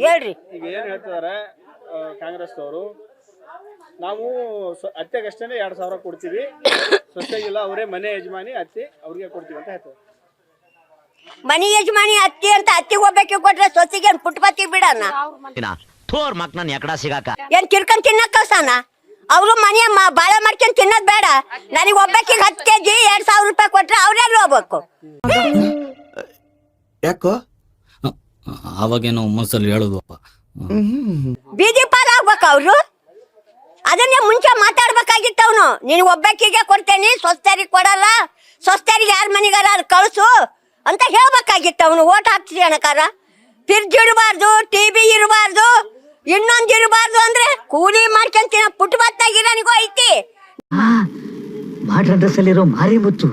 ಹೇಳ್ರಿ. ಈಗ ಏನ್ ಹೇಳ್ತಿದಾರೆ ಕಾಂಗ್ರೆಸ್ ಅವರು, ನಾವು ಅತ್ತೆಗಷ್ಟೇ 2,000 ಕೊಡ್ತೀವಿ, ಸೊಸೆಗಿಲ್ಲ ಅವರೇ ಮನೆ ಯಜಮಾನಿ ಅತ್ತಿ ಅವ್ರಿಗೆ ಕೊಡ್ತೀವಿ ಅಂತ ಹೇಳ್ತಾರೆ. ಮನೆ ಯಜಮಾನಿ ಅತ್ತಿ ಅಂತ ಅತ್ತಿಗೆ ಒಬ್ಬಕ್ಕೆ ಕೊಟ್ರೆ ಸೊಸಿಗೆ ಪುಟ್ಪತ್ತಿ ಬಿಡಣ ಥೋರ್ ಮಕ್ನ ಎಕಡ ಸಿಗಾಕ ಏನ್ ತಿರ್ಕೊಂಡ್ ತಿನ್ನಕ್ ಕಳ್ಸಣ? ಅವರು ಮನೆ ಬಾಳೆ ಮಾಡ್ಕೊಂಡ್ ತಿನ್ನೋದ್ ಬೇಡ. ನನಗೆ ಒಬ್ಬಕ್ಕೆ 10 kg 2,000 ರೂಪಾಯಿ ಕೊಟ್ರೆ ಅವ್ರೆಲ್ಲ ಹೋಗ್ಬೇಕು. ಯಾಕೋ ಅವಾಗೇನೋ ಮನಸ್ಸಲ್ಲಿ ಹೇಳುದಪ್ಪ, ಬೀದಿ ಪಾಲ ಆಗ್ಬೇಕು ಅವ್ರು. ಅದನ್ನೇ ಮುಂಚೆ ಮಾತಾಡ್ಬೇಕಾಗಿತ್ತು ಅವನು. ನೀನು ಒಬ್ಬಕ್ಕಿಗೆ ಕೊಡ್ತೇನೆ, ಸ್ವಸ್ಥರಿಗೆ ಕೊಡಲ್ಲ, ಸ್ವಸ್ಥರಿಗೆ ಯಾರ ಮನೆಗಾರ ಕಳ್ಸು ಅಂತ ಹೇಳ್ಬೇಕಾಗಿತ್ತು ಅವನು. ಓಟ್ ಹಾಕ್ತಿದ್ದೆ ಅಣಕಾರ. ಫ್ರಿಡ್ಜ್ ಇರಬಾರ್ದು, ಟಿವಿ ಇರಬಾರ್ದು, ಇನ್ನೊಂದು ಇರಬಾರ್ದು ಅಂದ್ರೆ ಕೂಲಿ ಮಾಡ್ಕೊಂತೀನ ಪುಟ್ಬತ್ತಾಗಿರೋನಿಗೂ ಐತಿ. ಮಾಡ್ರ ಡ್ರೆಸ್ಸಲ್ಲಿರೋ ಮಾರಿ ಮುತ್ತು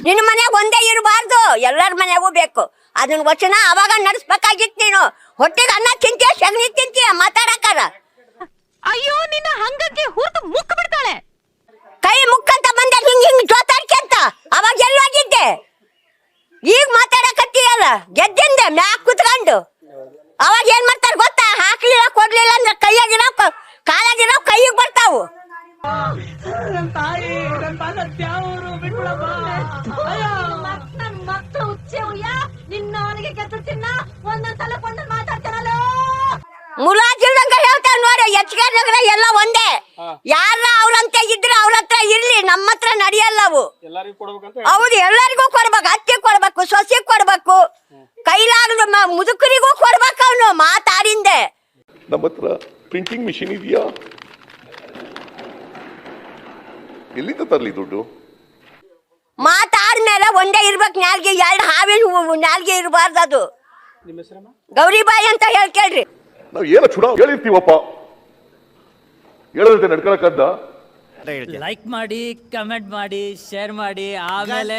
ನಿನ್ನ ಮನೆಯಾಗ ಒಂದೇ ಇರಬಾರ್ದು, ಎಲ್ಲರ ಮನೆಯಾಗೂ ಬೇಕು. ಅದನ್ನ ವಚನ ಅವಾಗ ನಡೆಸ್ಬೇಕಾಗಿತ್ತು. ನೀನು ಹೊಟ್ಟೆಗೆ ಅನ್ನ ತಿಂತೀಯ, ಸಗಣಿ ತಿಂತೀಯ ಮಾತಾಡಕಾರ. ಅಯ್ಯೋ ನಿನ್ನ ಹಂಗಕ್ಕೆ ಹುರ್ದು ಮುಕ್ಕ ಬಿಡ್ತಾಳೆ. ಕೈ ಮುಕ್ಕಂತ ಬಂದ ಹಿಂಗ್ ಹಿಂಗ್ ಜೋತಾಡ್ಕೊಂತ ಅವಾಗ ಎಲ್ಲೋಗಿದ್ದೆ? ಈಗ ಮಾತಾಡಕತ್ತೀಯಲ್ಲ ಗೆದ್ದಿಂದೆ ಮ್ಯಾಕ್ ಕುತ್ಕೊಂಡು. ಅವಾಗ ಏನ್ ಮಾಡ್ತಾರ ಗೊತ್ತಾ? ಹಾಕ್ಲಿಲ್ಲ ಕೊಡ್ಲಿಲ್ಲ ಅಂದ್ರೆ ಕೈಯಾಗಿರೋ ಕಾಲಾಗಿರೋ ಕೈಗೆ ಬರ್ತಾವು. ಮುಲಾಜಿಲ್ದಂಗ ಹೇಳ್ತಾರ ನೋಡಿ. ಹೆಚ್ಚಿಗೆ ನಗರ ಎಲ್ಲ ಒಂದೇ. ಯಾರ ಅವ್ರಂತ ಇದ್ರೆ ಅವ್ರ ಹತ್ರ ಇರ್ಲಿ, ನಮ್ಮ ಹತ್ರ ನಡೆಯಲ್ಲವು. ಹೌದು, ಎಲ್ಲರಿಗೂ ಕೊಡ್ಬೇಕು. ಅತ್ತಿ ಕೊಡ್ಬೇಕು, ಸೊಸೆ ಕೊಡ್ಬೇಕು, ಕೈಲಾಗಲು ಮುದುಕರಿಗೂ ಕೊಡ್ಬೇಕು. ಅವನು ಮಾತಾಡಿಂದೆ. ನಮ್ಮ ಹತ್ರ ಪ್ರಿಂಟಿಂಗ್ ಮಿಷಿನ್ ಇದೆಯಾ? ಎಲ್ಲಿಂದ ತರಲಿ ದುಡ್ಡು? ಮಾತಾದ್ಮೇಲೆ ಒಂದೇ ಇರ್ಬೇಕು ನಾಲ್ಗೆ. 2 ಹಾವಿನ ನಾಲ್ಗೆ ಇರಬಾರ್ದು. ಅದು ಗೌರಿಬಾಯಿ ಅಂತ ಹೇಳ್ಕೇಳ್ರಿ. ನಾವು ಏನೋ ಚುನಾವ್ ಹೇಳಿರ್ತೀವಪ್ಪ, ಹೇಳದಂತೆ ನಡ್ಕೊಳಕ್ಕಂತ. ಲೈಕ್ ಮಾಡಿ, ಕಮೆಂಟ್ ಮಾಡಿ, ಶೇರ್ ಮಾಡಿ. ಆಮೇಲೆ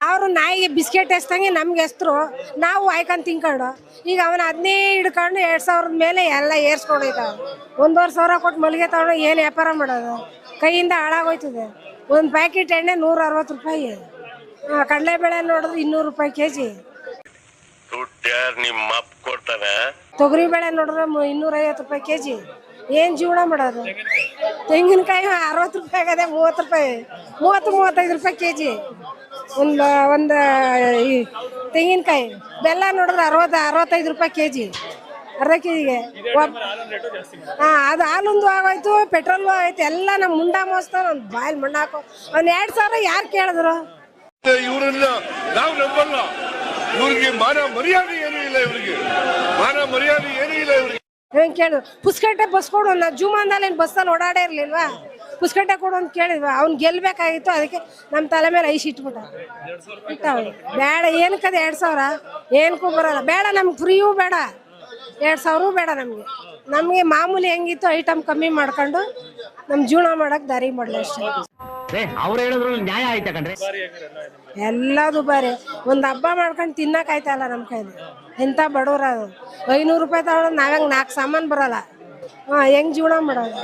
ಅವರು ನಾಯಿಗೆ ಬಿಸ್ಕೆಟ್ ಎಸ್ತಂಗೆ ನಮ್ಗೆ ಎಸ್ತರು, ನಾವು ಆಯ್ಕೊಂಡು ತಿನ್ಕೊಂಡು. ಈಗ ಅವನ ಅದನ್ನೇ ಹಿಡ್ಕೊಂಡು 2,000 ಮೇಲೆ ಎಲ್ಲ ಏರ್ಸ್ಕೊಂಡೈತಾವ. 1,500 ಕೊಟ್ಟು ಮಲ್ಲಿಗೆ ತಗೊಂಡು ಏನು ವ್ಯಾಪಾರ ಮಾಡೋದು? ಕೈಯಿಂದ ಹಾಳಾಗೋಯ್ತದೆ. ಒಂದು ಪ್ಯಾಕೆಟ್ ಎಣ್ಣೆ 160 ರೂಪಾಯಿ. ಕಡಲೆಬೇಳೆ ನೋಡಿದ್ರೆ 200 ರೂಪಾಯಿ kg. ತೊಗರಿ ಬೇಳೆ ನೋಡಿದ್ರೆ 250 ರೂಪಾಯಿ kg. ಏನ್ ಜೀವನ ಮಾಡೋದು? ತೆಂಗಿನಕಾಯಿ 60 ರೂಪಾಯಿ ಆಗದೆ, 30 ರೂಪಾಯಿ, 30-35 ರೂಪಾಯಿ kg. ಒಂದು ತೆಂಗಿನಕಾಯಿ. ಬೆಲ್ಲ ನೋಡಿದ್ರೆ 60-65 ರೂಪಾಯಿ kg, ಅರ್ಧ kgಗೆ. ಅದು ಹಾಲೊಂದು ಆಗೋಯ್ತು, ಪೆಟ್ರೋಲ್ ಆಗೋಯ್ತು, ಎಲ್ಲ ನಮ್ಮ ಮುಂಡ ಮೋಸ್ತಾನ. ಒಂದು ಬಾಯಲ್ಲಿ ಮಣ್ಣು ಹಾಕೋ. 2,000 ಯಾರು ಕೇಳಿದ್ರು? ಇವರನ್ನ ನಾವು ನಂಬಲ್ಲ. ಇವ್ರಿಗೆ ಮಾನ ಮರ್ಯಾದೆ ಏನೂ ಇಲ್ಲ. ಇವ್ರಿಗೆ ಮಾನ ಮರ್ಯಾದೆ ಏನೂ ಇಲ್ಲ. ಇವ್ರಿಗೆ ಹೆಂಗ್ ಕೇಳಿದ್ರು? ಪುಸ್ಕಟ್ಟೆ ಬಸ್ ಕೊಡು. ನಾ ಜೂಮಾನ್ದಲ್ಲಿ ಏನು ಬಸ್ಸಲ್ಲಿ ಓಡಾಡೇ ಇರ್ಲಿಲ್ವಾ? ಪುಸ್ಕಟ್ಟೆ ಕೊಡು ಅಂತ ಕೇಳಿದ್ವಿ. ಅವ್ನು ಗೆಲ್ಬೇಕಾಗಿತ್ತು, ಅದಕ್ಕೆ ನಮ್ಮ ತಲೆ ಮೇಲೆ ಐಸ್ ಇಟ್ಬಿಟ್ಟ. ಬೇಡ, ಏನಕ್ಕದ 2,000 ಏನಕ್ಕೂ ಬರಲ್ಲ. ಬೇಡ, ನಮ್ಗೆ ಫ್ರೀಯೂ ಬೇಡ, 2,000 ಬೇಡ ನಮಗೆ. ನಮಗೆ ಮಾಮೂಲಿ ಹೆಂಗಿತ್ತು ಐಟಮ್ ಕಮ್ಮಿ ಮಾಡ್ಕೊಂಡು ನಮ್ಮ ಜೀವನ ಮಾಡಕ್ ದಾರಿ ಮಾಡಲಿ ಅಷ್ಟೇ. ಅವ್ರು ಹೇಳಿದ್ರು ನ್ಯಾಯ ಆಯ್ತಾ ಕಣ್ರಿ? ಎಲ್ಲದು ಬಾರಿ. ಒಂದು ಹಬ್ಬ ಮಾಡ್ಕೊಂಡು ತಿನ್ನಕ್ ಆಯ್ತಲ್ಲ ನಮ್ಮ ಕೈಲಿ. ಎಂತ ಬಡವ್ರ ಅದು. 500 ರೂಪಾಯಿ ತಗೊಳೋದು ನಾವ್ಯಾಂಗ 4 ಸಾಮಾನು ಬರಲ್ಲ. ಹೆಂಗ್ ಜೀವನ ಮಾಡೋದು?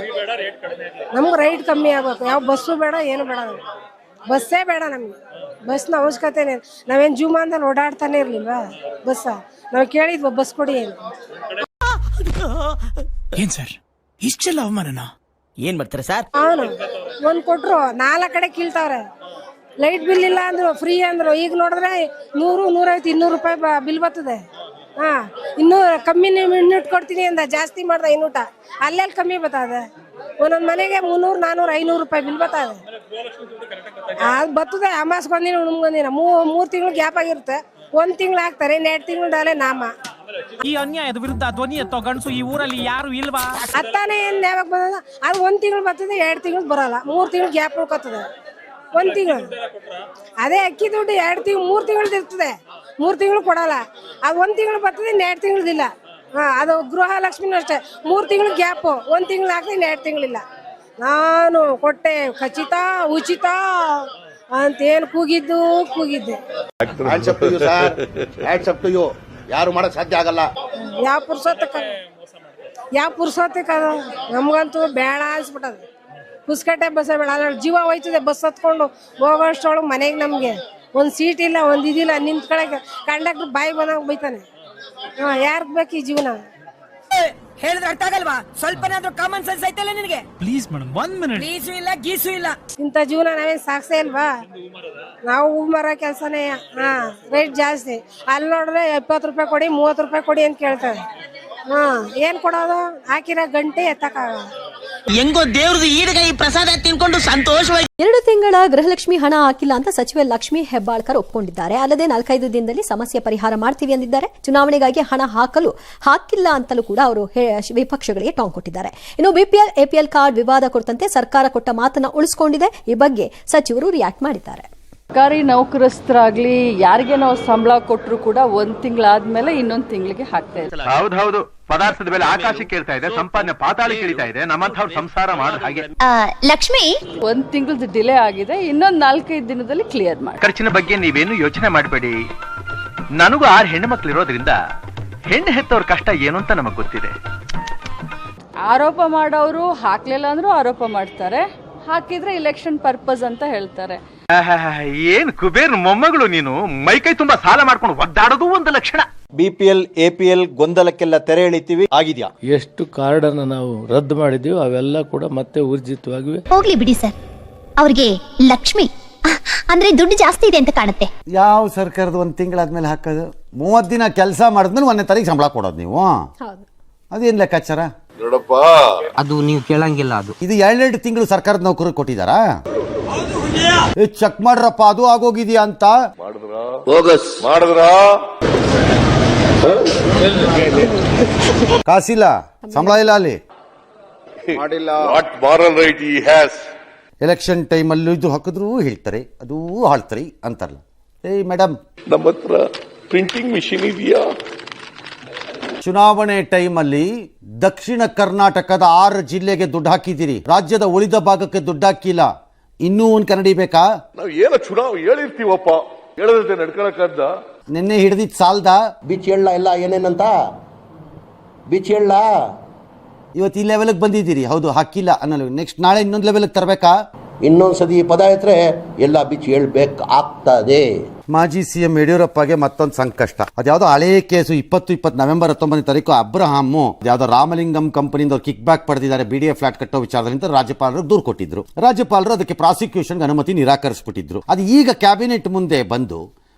ನಮ್ಗೆ ರೈಟ್ ಕಮ್ಮಿ ಆಗ್ಬೇಕು. ಯಾವ ಬಸ್ಸು ಬೇಡ, ಏನು ಬೇಡ. ಬಸ್ಸೇ ಬೇಡ ನಮ್ಗೆ. ಬಸ್ನ ಅವಶ್ಯಕತೆನೇ. ನಾವೇನು ಜೂಮಾನ್ದಲ್ಲಿ ಓಡಾಡ್ತಾನೆ ಇರ್ಲಿಲ್ವಾ ಬಸ್ಸ? ನಾವು ಕೇಳಿದ್ವ ಬಸ್ ಕೊಡಿ ಏನು? ಏನ್ ಸರ್ ಇಷ್ಟೆಲ್ಲ ಅವಮಾನನ? ಏನ್ ಮಾಡ್ತಾರೆ ಸರ್? ಅವನು ಒಂದ್ ಕೊಟ್ರು 4 ಕಡೆ ಕೀಳ್ತಾವ್ರೆ. ಲೈಟ್ ಬಿಲ್ ಇಲ್ಲ ಅಂದ್ರು, ಫ್ರೀ ಅಂದ್ರು. ಈಗ ನೋಡಿದ್ರೆ 100, 150, 200 ರೂಪಾಯಿ ಬಿಲ್ ಬರ್ತದೆ. ಇನ್ನೂ ಕಮ್ಮಿ ಯೂನಿಟ್ ಕೊಡ್ತೀನಿ ಅಂದ, ಜಾಸ್ತಿ ಮಾಡ್ದ ಯೂನಿಟ. ಅಲ್ಲೆಲ್ಲಿ ಕಮ್ಮಿ ಬರ್ತದೆ? ಒಂದೊಂದು ಮನೆಗೆ 300, 400, 500 ರೂಪಾಯಿ ಬಿಲ್ ಬರ್ತದೆ. ಅದು ಬರ್ತದೆ. ಅಮಾಸ್ಗೊಂದಿನ ಉಣ್ಗೊಂದಿನ 3 ತಿಂಗಳು ಗ್ಯಾಪ್ ಆಗಿರುತ್ತೆ. 1 ತಿಂಗಳು ಹಾಕ್ತಾರೆ, 2 ತಿಂಗಳಲ್ಲೇ ನಾಮ. ಈ ಅನ್ಯಾಯದ ವಿರುದ್ಧ ಧ್ವನಿ ಎತ್ತೋ ಗಂಡಸು ಈ ಊರಲ್ಲಿ ಯಾರು ಇಲ್ವಾ? ಅತ್ತಾನೆ ಏನ್ ಯಾವಾಗ ಬಂದ? ಅದು 1 ತಿಂಗಳು ಬರ್ತದೆ, 2 ತಿಂಗಳು ಬರಲ್ಲ. 3 ತಿಂಗಳು ಗ್ಯಾಪ್ ಉಳ್ಕೊತದೆ. 1 ತಿಂಗಳು ಅದೇ ಅಕ್ಕಿ ದುಡ್ಡು 2 ತಿಂಗಳು 3 ತಿಂಗಳದ್ದು ಇರ್ತದೆ. 3 ತಿಂಗಳು ಕೊಡಲ್ಲ. ಅದು 1 ತಿಂಗಳು ಬರ್ತದೆ, 2 ತಿಂಗಳದಿಲ್ಲ. ಅದು ಗೃಹಲಕ್ಷ್ಮಿನೂ ಅಷ್ಟೇ. 3 ತಿಂಗಳು ಗ್ಯಾಪು, 1 ತಿಂಗಳು ಹಾಕ್ತೀನಿ, 2 ತಿಂಗಳಿಲ್ಲ. ನಾನು ಕೊಟ್ಟೆ ಖಚಿತ ಉಚಿತ ಅಂತೇನು ಕೂಗಿದ್ದೆ. ಯಾರು ಮಾಡಕ್ ಸಾಧ್ಯ ಆಗಲ್ಲ. ಯಾವ ಪುರ್ಸೋತಕ್ಕ ನಮ್ಗಂತೂ ಬೇಡ ಅನ್ಸ್ಬಿಟ್ಟದ. ಪುಸ್ಕಟ್ಟೆ ಬಸ್ಸೇ ಬೇಡ. ಅದ್ರಲ್ಲಿ ಜೀವ ಹೋಯ್ತದೆ. ಬಸ್ ಹತ್ಕೊಂಡು ಹೋಗೋಷ್ಟೊಳಗೆ ಮನೆಗೆ ನಮಗೆ ಒಂದು ಸೀಟ್ ಇಲ್ಲ, ಒಂದು ಇದಿಲ್ಲ, ನಿಂತ್ಕೊಳಕ್ಕೆ ಕಂಡಕ್ಟರ್ ಬಾಯಿ ಬಂದಂಗೆ ಬೈತಾನೆ. ಯಾರಿಗೆ ಬೇಕು ಈ ಜೀವನ? ಹೇಳಿದ್ರೆ ಅರ್ಥ ಆಗಲ್ವಾ? ಸ್ವಲ್ಪನಾದ್ರೂ ಕಾಮನ್ ಸೆನ್ಸ್ ಐತಲ್ಲ ನಿನಗೆ? Please madam 1 minute. ಪ್ಲೀಸು ಇಲ್ಲ ಗೀಸು ಇಲ್ಲ. ಇಂಥ ಜೀವನ ನಾವೇನು ಸಾಕ್ಸೇ ಇಲ್ವಾ? ನಾವು ಹೂ ಮರ ಕೆಲಸನೇ. ರೇಟ್ ಜಾಸ್ತಿ. ಅಲ್ಲಿ ನೋಡಿದ್ರೆ 20 ರೂಪಾಯಿ ಕೊಡಿ, 30 ರೂಪಾಯಿ ಕೊಡಿ ಅಂತ ಕೇಳ್ತಾರೆ. ಏನ್ ಕೊಡೋದು? ಹಾಕಿರೋ ಗಂಟೆ ಎತ್ತಕ್ಕಾಗಲ್ಲ. ಹೆಂಗೋ ದೇವ್ರದ್ದು ಈಡಗೈ ಪ್ರಸಾದ ತಿನ್ಕೊಂಡು ಸಂತೋಷವಾಗಿ 2 ತಿಂಗಳ ಗೃಹಲಕ್ಷ್ಮಿ ಹಣ ಹಾಕಿಲ್ಲ ಅಂತ ಸಚಿವೆ ಲಕ್ಷ್ಮಿ ಹೆಬ್ಬಾಳ್ಕರ್ ಒಪ್ಪಿಕೊಂಡಿದ್ದಾರೆ. ಅಲ್ಲದೆ 4-5 ದಿನದಲ್ಲಿ ಸಮಸ್ಯೆ ಪರಿಹಾರ ಮಾಡ್ತೀವಿ ಎಂದಿದ್ದಾರೆ. ಚುನಾವಣೆಗಾಗಿ ಹಣ ಹಾಕಿಲ್ಲ ಅಂತಲೂ ಕೂಡ ಅವರು ವಿಪಕ್ಷಗಳಿಗೆ ಟಾಂಗ್ ಕೊಟ್ಟಿದ್ದಾರೆ. ಇನ್ನು ಬಿಪಿಎಲ್ ಎಪಿಎಲ್ ಕಾರ್ಡ್ ವಿವಾದ ಕುರಿತಂತೆ ಸರ್ಕಾರ ಕೊಟ್ಟ ಮಾತನ್ನ ಉಳಿಸಿಕೊಂಡಿದೆ. ಈ ಬಗ್ಗೆ ಸಚಿವರು ರಿಯಾಕ್ಟ್ ಮಾಡಿದ್ದಾರೆ. ಸರ್ಕಾರಿ ನೌಕರಸ್ಥರಾಗ್ಲಿ ಯಾರಿಗೆ ನಾವು ಸಂಬಳ ಕೊಟ್ಟರು ಕೂಡ 1 ತಿಂಗಳಾದ್ಮೇಲೆ ಇನ್ನೊಂದು ತಿಂಗಳಿಗೆ ಹಾಕ್ತಾ ಇದ್ದಾರೆ. ಹೌದು ಪದಾರ್ಥದ ಮೇಲೆ ಆಕಾಶಕ್ಕೆ ಕೇಳ್ತಾ ಇದೆ, ಸಂಪಾದನೆ ಪಾತಾಳಕ್ಕೆ ಇಳಿತಾ ಇದೆ. ನಮ್ಮಂಥವ್ರು ಸಂಸಾರ ಮಾಡೋದು ಹಾಗೆ. ಲಕ್ಷ್ಮಿ 1 ತಿಂಗಳದ ಡಿಲೇ ಆಗಿದೆ, ಇನ್ನೊಂದು 4-5 ದಿನದಲ್ಲಿ ಕ್ಲಿಯರ್ ಮಾಡಿ. ಖರ್ಚಿನ ಬಗ್ಗೆ ನೀವೇನು ಯೋಚನೆ ಮಾಡಬೇಡಿ. ನನಗೂ 6 ಹೆಣ್ಣು ಮಕ್ಳು ಇರೋದ್ರಿಂದ ಹೆಣ್ಣು ಹೆತ್ತವ್ರ ಕಷ್ಟ ಏನು ಅಂತ ನಮಗ್ ಗೊತ್ತಿದೆ. ಆರೋಪ ಮಾಡೋರು ಹಾಕ್ಲಿಲ್ಲ ಅಂದ್ರೂ ಆರೋಪ ಮಾಡ್ತಾರೆ, ಹಾಕಿದ್ರೆ ಇಲೆಕ್ಷನ್ ಪರ್ಪಸ್ ಅಂತ ಹೇಳ್ತಾರೆ. ಏನ್ ಕುಬೇರ್ ಮೊಮ್ಮಗಳು ನೀನು, ಮೈಕೈ ತುಂಬಾ ಸಾಲ ಮಾಡ್ಕೊಂಡು ಒದ್ದಾಡೋದು ಒಂದು ಲಕ್ಷಣ. ಬಿಪಿಎಲ್ ಎಪಿಎಲ್ ಗೊಂದಲಕ್ಕೆಲ್ಲ ತೆರೆ ಎಳಿತೀವಿ ಆಗಿದ್ಯಾ? ಎಷ್ಟು ಕಾರ್ಡ್ ಅನ್ನು ನಾವು ರದ್ದು ಮಾಡಿದೀವಿ ಅವೆಲ್ಲ ಕೂಡ ಮತ್ತೆ ಊರ್ಜಿತವಾಗಿವೆ. ಹೋಗ್ಲಿ ಬಿಡಿ ಸರ್, ಅವ್ರಿಗೆ ಲಕ್ಷ್ಮಿ ಅಂದ್ರೆ ದುಡ್ಡು ಜಾಸ್ತಿ ಇದೆ ಅಂತ ಕಾಣುತ್ತೆ. ಯಾವ ಸರ್ಕಾರದ 1 ತಿಂಗಳಾದ್ಮೇಲೆ ಹಾಕೋದು? 30 ದಿನ ಕೆಲಸ ಮಾಡಿದ್ಮೇಲೆ 1ನೇ ತಾರೀಕು ಸಂಬಳ ಕೊಡೋದು ನೀವು? ಅದೇನ್ ಲೆಕ್ಕಾಚಾರ? ಅದು ನೀವು ಕೇಳಂಗಿಲ್ಲ. ಅದು ಇದು 2 ತಿಂಗಳು ಸರ್ಕಾರದ ನೌಕರರು ಕೊಟ್ಟಿದಾರಾ? ಚೆಕ್ ಮಾಡ್ರಪ್ಪ, ಅದು ಆಗೋಗಿದ್ಯಾ ಅಂತ. ಕಾಸಿಲ್ಲ, ಸಂಬಳ ಇಲ್ಲ ಅಲ್ಲಿ. ಎಲೆಕ್ಷನ್ ಟೈಮ್ ಅಲ್ಲೂ ಇದು ಹಾಕಿದ್ರು ಹೇಳ್ತಾರೆ, ಅದು ಹಾಳ್ತಾರೆ ಅಂತಾರಲ್ಲ. ಮೇಡಮ್, ನಮ್ಮ ಹತ್ರ ಪ್ರಿಂಟಿಂಗ್ ಮಿಷಿನ್ ಇದೆಯಾ? ಚುನಾವಣೆ ಟೈಮ್ ಅಲ್ಲಿ ದಕ್ಷಿಣ ಕರ್ನಾಟಕದ 6 ಜಿಲ್ಲೆಗೆ ದುಡ್ಡು ಹಾಕಿದಿರಿ, ರಾಜ್ಯದ ಉಳಿದ ಭಾಗಕ್ಕೆ ದುಡ್ಡು ಹಾಕಿಲ್ಲ. ಇನ್ನೂ ಒಂದು ಕನ್ನಡಿ ಬೇಕಾ? ನಾವು ಏನೋ ಚುನಾವಣೆ ಹೇಳಿರ್ತೀವಪ್ಪ, ಹೇಳದಂತೆ ನಡ್ಕೊಳಕ್ಕಂತ. ನಿನ್ನೆ ಹಿಡಿದಿದ್ ಸಾಲ್ದ? ಬೀಚ್ ಹೇಳ ಎಲ್ಲ ಏನೇನಂತ ಬೀಚ್ ಹೇಳ. ಇವತ್ತು ಈ ಲೆವೆಲ್ಗೆ ಬಂದಿದ್ದೀರಿ, ಹೌದು ಹಾಕಿಲ್ಲ ಅನ್ನೋದು. ನೆಕ್ಸ್ಟ್ ನಾಳೆ ಇನ್ನೊಂದು ಲೆವೆಲ್ಗೆ ತರಬೇಕಾ? ಇನ್ನೊಂದ್ಸತಿ ಪದ ಎತ್ತರೆ ಎಲ್ಲ ಬೀಚ್ ಹೇಳ್ಬೇಕಾಗ್ತದೆ. ಮಾಜಿ ಸಿಎಂ ಯಡಿಯೂರಪ್ಪಗೆ ಮತ್ತೊಂದು ಸಂಕಷ್ಟ. ಅದ್ಯಾವುದೋ ಹಳೇ ಕೇಸು 2020 ನವೆಂಬರ್ 19ನೇ ತಾರೀಕು ಅಬ್ರಹಾಮು ಯಾವ್ದೋ ರಾಮಲಿಂಗಂ ಕಂಪನಿಯಿಂದ ಕಿಕ್ ಬ್ಯಾಕ್ ಪಡೆದಿದ್ದಾರೆ BDA ಫ್ಲಾಟ್ ಕಟ್ಟೋ ವಿಚಾರದಿಂದ ರಾಜ್ಯಪಾಲರು ದೂರು ಕೊಟ್ಟಿದ್ರು. ರಾಜ್ಯಪಾಲರು ಅದಕ್ಕೆ ಪ್ರಾಸಿಕ್ಯೂಷನ್ ಅನುಮತಿ ನಿರಾಕರಿಸಿಬಿಟ್ಟಿದ್ರು. ಅದು ಈಗ ಕ್ಯಾಬಿನೆಟ್ ಮುಂದೆ ಬಂದು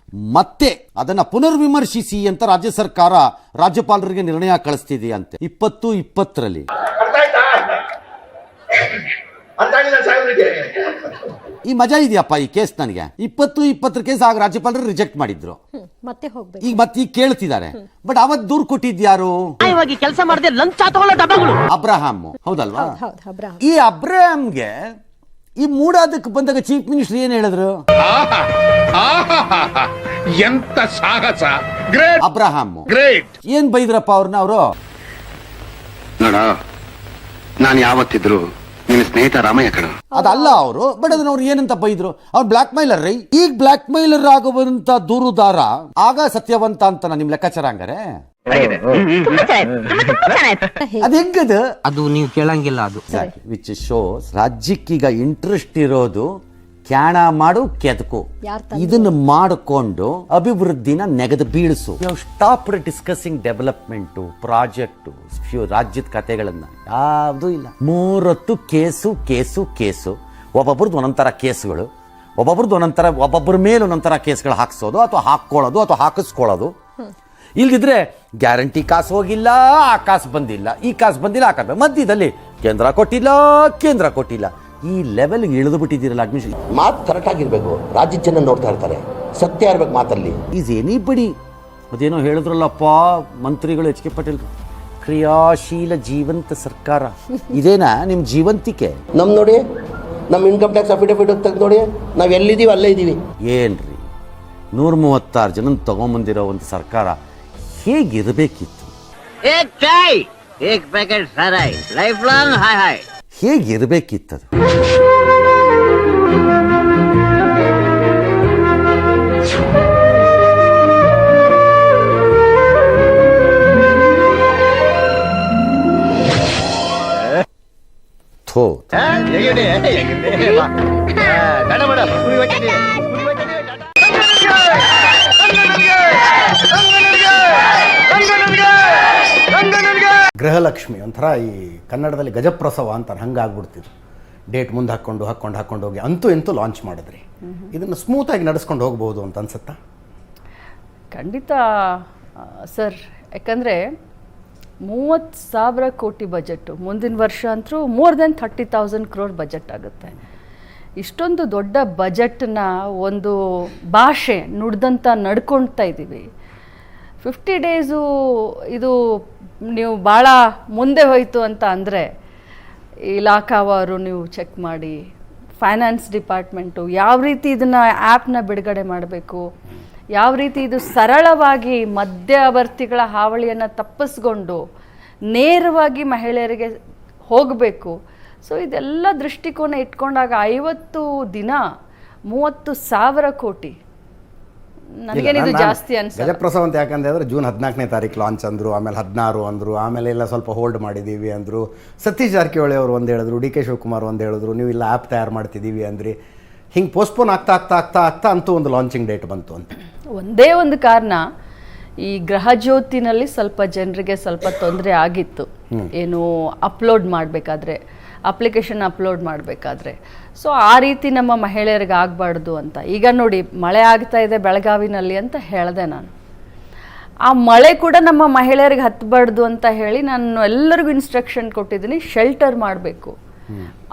ಮತ್ತೆ ಅದನ್ನ ಪುನರ್ವಿಮರ್ಶಿಸಿ ಅಂತ ರಾಜ್ಯ ಸರ್ಕಾರ ರಾಜ್ಯಪಾಲರಿಗೆ ನಿರ್ಣಯ ಕಳಿಸ್ತಿದೆಯಂತೆ 2020ರಲ್ಲಿ. ಈ ಮಜಾ ಇದೆಯಪ್ಪ ಈ ಕೇಸ್. ನನಗೆ 2020 ಕೇಸ್ ಆಗ ರಾಜ್ಯಪಾಲರು ರಿಜೆಕ್ಟ್ ಮಾಡಿದ್ರು, ಈಗ ಮತ್ತೆ ಕೇಳ್ತಿದ್ದಾರೆ. ಬಟ್ ಅವತ್ತು ದೂರು ಕೊಟ್ಟಿದ್ಯಾರು? ಕೆಲಸ ಮಾಡದೆ ಲಂಚ ತಗೊಳ್ಳೋ ಡಬ್ಬಗಳು ಅಬ್ರಹಾಂ, ಹೌದಲ್ವಾ? ಈ ಅಬ್ರಹಾಂಗೆ ಈ ಮೂಡಾದಕ್ಕೆ ಬಂದಾಗ ಚೀಫ್ ಮಿನಿಸ್ಟರ್ ಏನ್ ಹೇಳಿದ್ರು? ಎಂತ ಸಾಹಸ! Abraham great! ಏನ್ ಬೈದ್ರಪ್ಪ ಅವ್ರನ್ನ ಅವರು? ನೋಡ, ನಾನು ಯಾವತ್ತಿದ್ರು ನಿನ್ನ ಸ್ನೇಹಿತ ರಾಮಯ್ಯ ಕಣ. ಅದಲ್ಲ ಅವರು, ಬಟ್ ಅದನ್ನ ಅವ್ರು ಏನಂತ ಬೈದ್ರು? ಅವ್ರು ಬ್ಲಾಕ್ ಮೈಲರ್ ರೀ. ಈಗ ಬ್ಲಾಕ್ ಮೈಲರ್ ಆಗುವಂತ ದೂರುದಾರ ಆಗ ಸತ್ಯವಂತ ಅಂತ ನಿಮ್ ಲೆಕ್ಕಾಚಾರ ಹಂಗಾರೆ? ಅದ್ ಹೆಂಗದು? ಅದು ನೀವು ಕೇಳಂಗಿಲ್ಲ. ಅದು ವಿಚ್ ಶೋಸ್ ರಾಜ್ಯಕ್ಕೀಗ ಇಂಟ್ರೆಸ್ಟ್ ಇರೋದು ಕ್ಯಾಣ ಮಾಡು ಕೆದಕು, ಇದನ್ನ ಮಾಡಿಕೊಂಡು ಅಭಿವೃದ್ಧಿನ ನೆಗೆದು ಬೀಳಿಸು. ಸ್ಟಾಪ್ ಡಿಸ್ಕಸಿಂಗ್ ಡೆವಲಪ್ಮೆಂಟ್ ಪ್ರಾಜೆಕ್ಟ್ ರಾಜ್ಯದ ಕತೆಗಳನ್ನ ಯಾವ್ದು ಇಲ್ಲ. 3 ಹೊತ್ತು ಕೇಸು ಕೇಸು ಕೇಸು. ಒಬ್ಬೊಬ್ರದ್ದು ಒಂದೊಂಥರ ಕೇಸುಗಳು, ಒಬ್ಬೊಬ್ಬರ ಮೇಲೆ ಒಂದೊಂಥರ ಕೇಸ್ಗಳು ಹಾಕ್ಸೋದು ಅಥವಾ ಹಾಕೊಳ್ಳೋದು ಅಥವಾ ಹಾಕಿಸ್ಕೊಳ್ಳೋದು. ಇಲ್ದಿದ್ರೆ ಗ್ಯಾರಂಟಿ ಕಾಸು ಹೋಗಿಲ್ಲ, ಆ ಕಾಸು ಬಂದಿಲ್ಲ, ಈ ಕಾಸು ಬಂದಿಲ್ಲ, ಆ ಕಾಸು ಮಧ್ಯದಲ್ಲಿ ಕೇಂದ್ರ ಕೊಟ್ಟಿಲ್ಲ. ಈ ಲೆವೆಲ್ಗೆ ಇಳಿದು ಬಿಟ್ಟಿದ್ದೀರಲ್ಲ. ಅಡ್ಮಿಷನ್ ಮಾತು ಕರೆಕ್ಟ್ ಆಗಿರ್ಬೇಕು, ರಾಜ್ಯದ ಜನ ನೋಡ್ತಾ ಇರ್ತಾರೆ, ಸತ್ಯ ಇರ್ಬೇಕು ಮಾತಲ್ಲಿ. Is anybody. ಅದೇನೋ ಹೇಳಿದ್ರಲ್ಲಪ್ಪ ಮಂತ್ರಿಗಳು HK ಪಾಟೀಲ್, ಕ್ರಿಯಾಶೀಲ ಜೀವಂತ ಸರ್ಕಾರ. ಇದೇನಾ ನಿಮ್ ಜೀವಂತಿಕೆ? ನೋಡಿ, ನಮ್ಮ ಇನ್ಕಮ್ ಟ್ಯಾಕ್ಸ್ ಅಫಿಡವಿಟ್ ತೆಗೆದು ನೋಡಿ, ನಾವ್ ಎಲ್ಲಿದ್ದೀವಿ ಅಲ್ಲೇ ಇದೀವಿ. ಏನ್ರಿ 136 ಜನ ತಗೊಂಬಂದಿರೋ ಒಂದು ಸರ್ಕಾರ ಹೇಗಿರಬೇಕಿತ್ತು? ಹೇಗಿರಬೇಕಿತ್ತದು? ಥೋ ಗೃಹಲಕ್ಷ್ಮಿ ಒಂಥರ ಈ ಕನ್ನಡದಲ್ಲಿ ಗಜಪ್ರಸವ ಅಂತಾರೆ, ಹಂಗಾಗ್ಬಿಡ್ತಿದ್ರು. ಡೇಟ್ ಮುಂದೆ ಹಾಕ್ಕೊಂಡು ಹೋಗಿ ಅಂತೂ ಇಂತೂ ಲಾಂಚ್ ಮಾಡಿದ್ರಿ. ಇದನ್ನು ಸ್ಮೂತಾಗಿ ನಡೆಸ್ಕೊಂಡು ಹೋಗ್ಬೋದು ಅಂತ ಅನ್ಸುತ್ತಾ? ಖಂಡಿತ ಸರ್, ಯಾಕಂದರೆ 30,000 ಕೋಟಿ ಬಜೆಟು, ಮುಂದಿನ ವರ್ಷ ಅಂತೂ ಮೋರ್ ದೆನ್ 30,000 crore ಬಜೆಟ್ ಆಗುತ್ತೆ. ಇಷ್ಟೊಂದು ದೊಡ್ಡ ಬಜೆಟ್ನ ಒಂದು ಭಾಷೆ ನುಡ್ದಂತ ನಡ್ಕೊಳ್ತಾ ಇದ್ದೀವಿ. 50 ಡೇಸು ಇದು ನೀವು ಭಾಳ ಮುಂದೆ ಹೋಯಿತು ಅಂತ ಅಂದರೆ ಇಲಾಖಾವಾರು ನೀವು ಚೆಕ್ ಮಾಡಿ, ಫೈನಾನ್ಸ್ ಡಿಪಾರ್ಟ್ಮೆಂಟು ಯಾವ ರೀತಿ ಇದನ್ನು ಆ್ಯಪ್ನ ಬಿಡುಗಡೆ ಮಾಡಬೇಕು, ಯಾವ ರೀತಿ ಇದು ಸರಳವಾಗಿ ಮಧ್ಯವರ್ತಿಗಳ ಹಾವಳಿಯನ್ನು ತಪ್ಪಿಸ್ಕೊಂಡು ನೇರವಾಗಿ ಮಹಿಳೆಯರಿಗೆ ಹೋಗಬೇಕು. ಸೊ ಇದೆಲ್ಲ ದೃಷ್ಟಿಕೋನ ಇಟ್ಕೊಂಡಾಗ 50 ದಿನ 30,000 ಕೋಟಿ ನನಗೇನಿದು ಜಾಸ್ತಿ ಅನ್ಸುತ್ತೆ. ಗಜಪ್ರಸವ ಅಂತ ಯಾಕಂದ್ರೆ ಜೂನ್ 14ನೇ ತಾರೀಕು ಲಾಂಚ್ ಅಂದರು, ಆಮೇಲೆ 16 ಅಂದರು, ಆಮೇಲೆ ಎಲ್ಲ ಸ್ವಲ್ಪ ಹೋಲ್ಡ್ ಮಾಡಿದ್ದೀವಿ ಅಂದರು. ಸತೀಶ್ ಜಾರಕಿಹೊಳಿ ಅವರು ಒಂದು ಹೇಳಿದ್ರು, ಡಿ ಕೆ ಶಿವಕುಮಾರ್ ಒಂದು ಹೇಳಿದ್ರು, ನೀವು ಇಲ್ಲ ಆ್ಯಪ್ ತಯಾರು ಮಾಡ್ತಿದ್ದೀವಿ ಅಂದ್ರಿ. ಹಿಂಗೆ ಪೋಸ್ಟ್ಪೋನ್ ಆಗ್ತಾ ಅಂತೂ ಒಂದು ಲಾಂಚಿಂಗ್ ಡೇಟ್ ಬಂತು ಅಂತ. ಒಂದೇ ಒಂದು ಕಾರಣ, ಈ ಗೃಹಜ್ಯೋತಿನಲ್ಲಿ ಸ್ವಲ್ಪ ಜನರಿಗೆ ಸ್ವಲ್ಪ ತೊಂದರೆ ಆಗಿತ್ತು, ಏನು ಅಪ್ಲೋಡ್ ಮಾಡಬೇಕಾದ್ರೆ, ಅಪ್ಲಿಕೇಶನ್ ಅಪ್ಲೋಡ್ ಮಾಡಬೇಕಾದ್ರೆ. ಸೊ ಆ ರೀತಿ ನಮ್ಮ ಮಹಿಳೆಯರಿಗೆ ಆಗಬಾರ್ದು ಅಂತ. ಈಗ ನೋಡಿ, ಮಳೆ ಆಗ್ತಾ ಇದೆ ಬೆಳಗಾವಿನಲ್ಲಿ ಅಂತ ಹೇಳಿದೆ ನಾನು. ಆ ಮಳೆ ಕೂಡ ನಮ್ಮ ಮಹಿಳೆಯರಿಗೆ ಹತ್ತಬಾರ್ದು ಅಂತ ಹೇಳಿ ನಾನು ಎಲ್ಲರಿಗೂ ಇನ್ಸ್ಟ್ರಕ್ಷನ್ ಕೊಟ್ಟಿದ್ದೀನಿ, ಶೆಲ್ಟರ್ ಮಾಡಬೇಕು,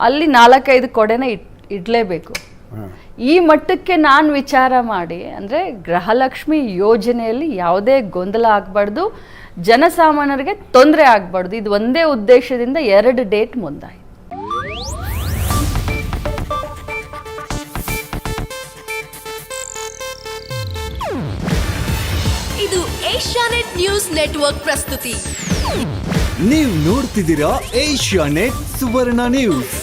ಅಲ್ಲಿ 4-5 ಕೊಡೆನ ಇಡಲೇಬೇಕು. ಈ ಮಟ್ಟಕ್ಕೆ ನಾನು ವಿಚಾರ ಮಾಡಿ, ಅಂದರೆ ಗೃಹಲಕ್ಷ್ಮಿ ಯೋಜನೆಯಲ್ಲಿ ಯಾವುದೇ ಗೊಂದಲ ಆಗಬಾರ್ದು, ಜನಸಾಮಾನ್ಯರಿಗೆ ತೊಂದರೆ ಆಗಬಾರ್ದು, ಇದು ಒಂದೇ ಉದ್ದೇಶದಿಂದ 2 ಡೇಟ್ ಮುಂದಾಯಿತು. ಇದು ಏಷ್ಯಾನೆಟ್ ನ್ಯೂಸ್ ನೆಟ್ವರ್ಕ್ ಪ್ರಸ್ತುತಿ. ನೀವು ನೋಡ್ತಿದ್ದೀರಾ ಏಷ್ಯಾನೆಟ್ ಸುವರ್ಣ ನ್ಯೂಸ್.